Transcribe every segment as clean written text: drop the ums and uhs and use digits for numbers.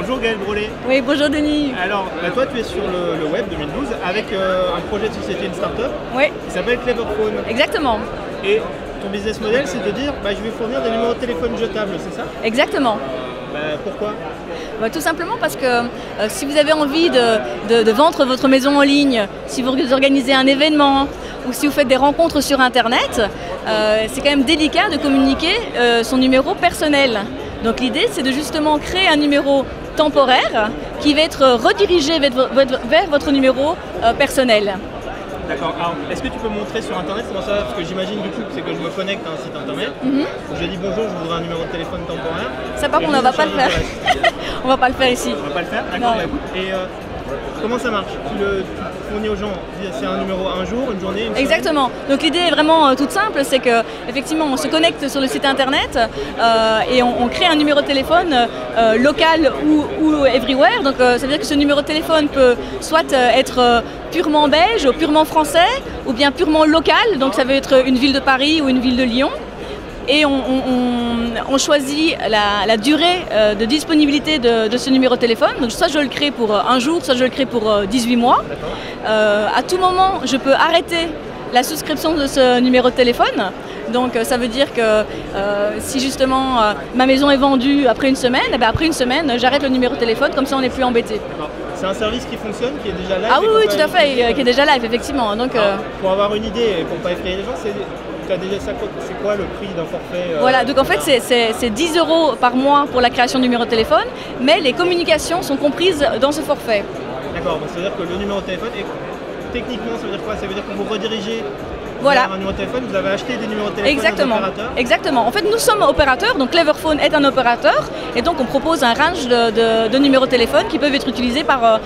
Bonjour Gaël Brolet. Oui, bonjour Denis. Alors, toi tu es sur le web 2012 avec un projet de société, une start-up qui s'appelle Cleverphone. Exactement. Et ton business model c'est de dire je vais fournir des numéros de téléphone jetables, c'est ça? Exactement. Pourquoi? Tout simplement parce que si vous avez envie de vendre votre maison en ligne, si vous organisez un événement ou si vous faites des rencontres sur Internet, c'est quand même délicat de communiquer son numéro personnel. Donc l'idée c'est de justement créer un numéro temporaire qui va être redirigé vers votre numéro personnel. D'accord. Alors, est-ce que tu peux montrer sur Internet comment ça va? Parce que j'imagine du coup que c'est que je me connecte à un site Internet. Je dis bonjour, je voudrais un numéro de téléphone temporaire. Ça par contre on ne va pas le faire. On va pas le faire ici. On va pas le faire? D'accord, écoute. Et comment ça marche? Tu fournis aux gens, c'est un numéro un jour, une journée, une semaine? Exactement. Donc l'idée est vraiment toute simple, c'est que effectivement on se connecte sur le site internet et on crée un numéro de téléphone local ou everywhere. Donc ça veut dire que ce numéro de téléphone peut soit être purement belge ou purement français ou bien purement local. Donc ça veut être une ville de Paris ou une ville de Lyon. Et on choisit la durée de disponibilité de ce numéro de téléphone. Donc soit je le crée pour un jour, soit je le crée pour 18 mois. À tout moment, je peux arrêter la souscription de ce numéro de téléphone. Donc ça veut dire que si justement ma maison est vendue après une semaine, après une semaine, j'arrête le numéro de téléphone, comme ça on n'est plus embêté. C'est un service qui fonctionne, qui est déjà live? Ah oui, tout à fait, qui est déjà live, effectivement. Donc, pour avoir une idée et pour ne pas effrayer les gens, c'est quoi le prix d'un forfait? Voilà, donc en fait c'est 10 € par mois pour la création de numéro de téléphone, mais les communications sont comprises dans ce forfait. D'accord, donc ça veut dire que le numéro de téléphone, techniquement ça veut dire quoi? Ça veut dire que vous redirigez voilà. Un numéro de téléphone, vous avez acheté des numéros de téléphone Exactement. opérateurs? Exactement. En fait, nous sommes opérateurs, donc Cleverphone est un opérateur, et donc on propose un range de numéros de téléphone qui peuvent être utilisés par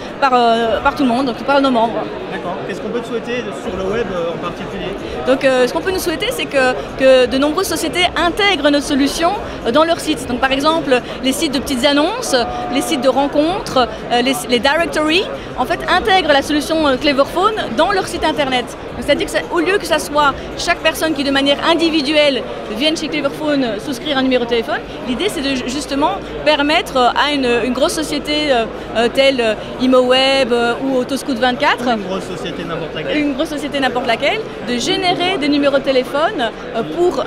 tout le monde, donc par nos membres. D'accord. Qu'est-ce qu'on peut te souhaiter sur le web en particulier? Donc ce qu'on peut nous souhaiter, c'est que de nombreuses sociétés intègrent notre solution dans leur site. Donc par exemple, les sites de petites annonces, les sites de rencontres, les directories, en fait, intègrent la solution Cleverphone dans leur site internet. C'est-à-dire qu'au lieu que ça soit chaque personne qui de manière individuelle vienne chez Cleverphone souscrire un numéro de téléphone, l'idée c'est de justement permettre à une grosse société telle ImoWeb ou Autoscout24, une grosse société n'importe laquelle, de générer des numéros de téléphone pour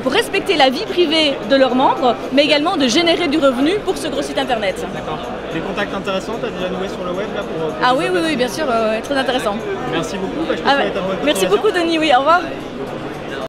pour respecter la vie privée de leurs membres, mais également de générer du revenu pour ce gros site internet. D'accord. Des contacts intéressants, tu as déjà noué sur le web là pour Ah oui, bien sûr, très intéressant. Merci beaucoup. Merci beaucoup Denis, oui, au revoir.